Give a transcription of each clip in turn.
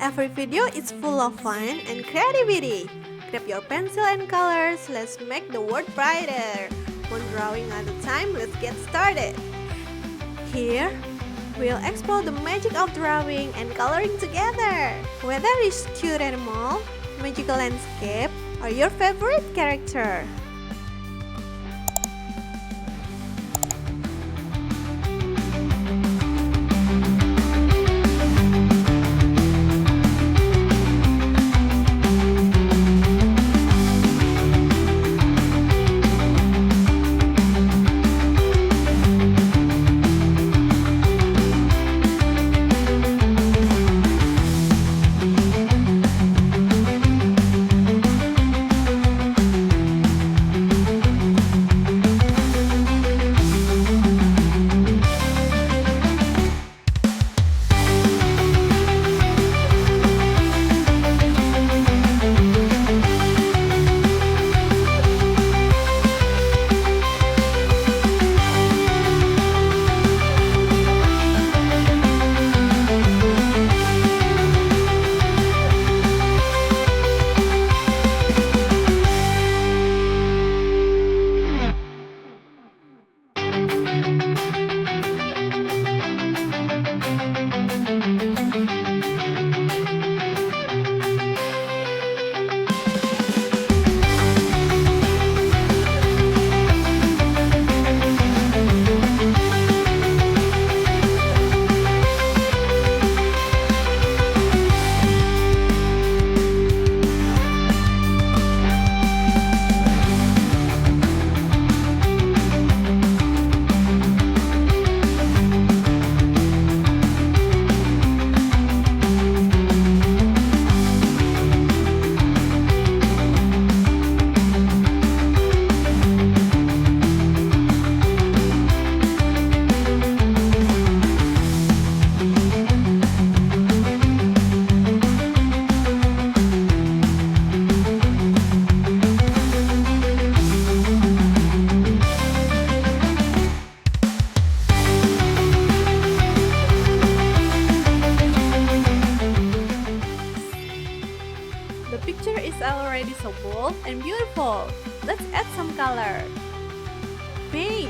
Every video is full of fun and creativity. Grab your pencil and colors, let's make the world brighter. One drawing at a time, let's get started. Here, we'll explore the magic of drawing and coloring together. Whether it's cute animal, magical landscape, or your favorite character. The picture is already so bold and beautiful. Let's add some color. Beige.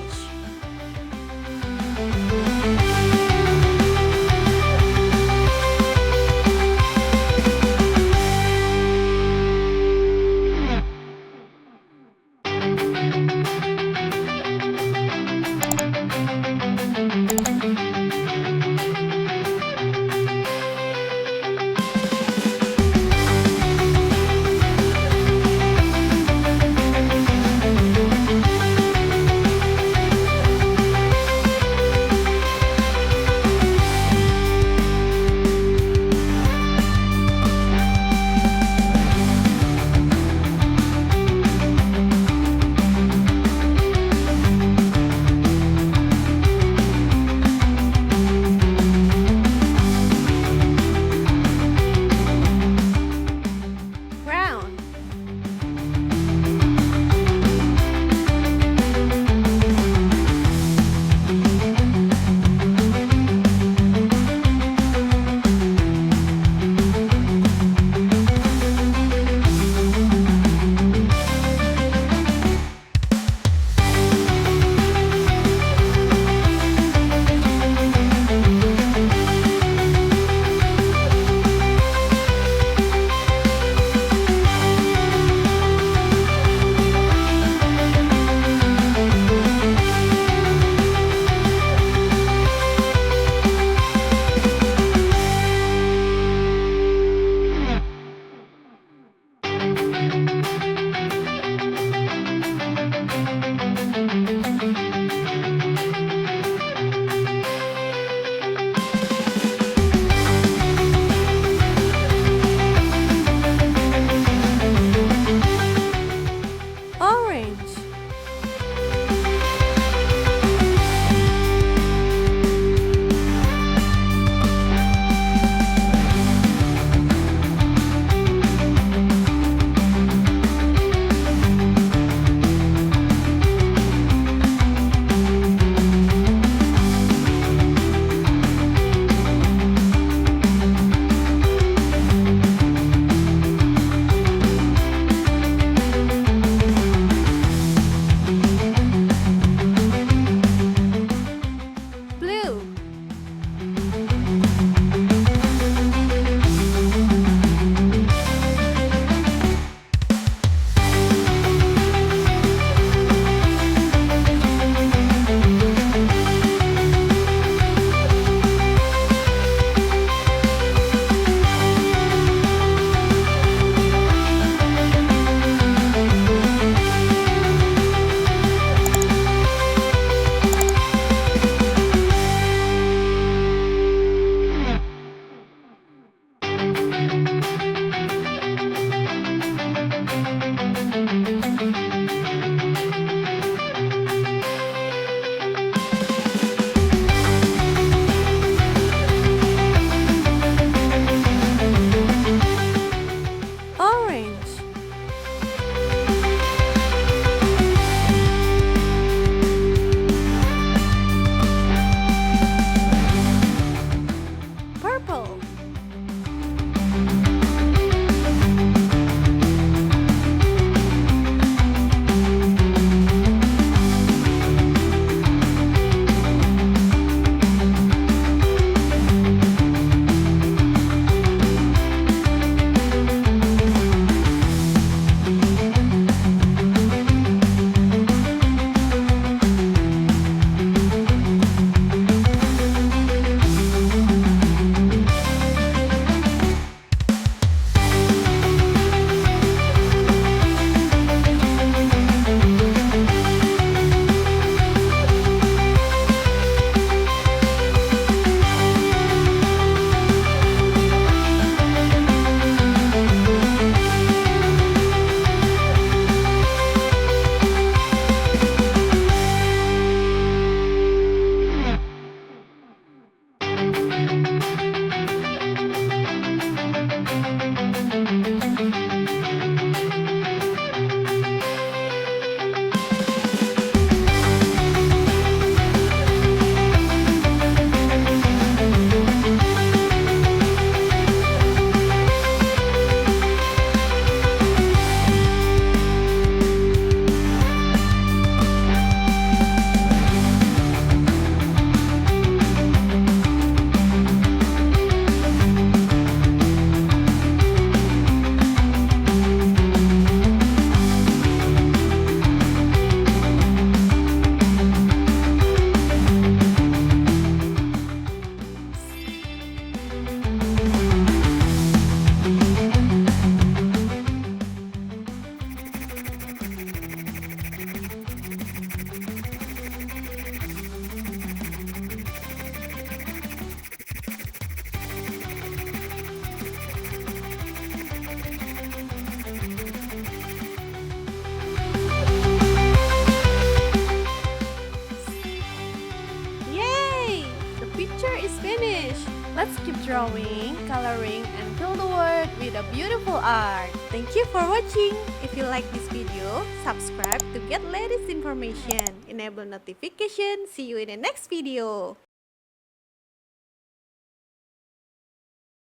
drawing, coloring, and fill the world with a beautiful art. Thank you for watching. If you like this video, subscribe to get latest information. Enable notification. See you in the next video.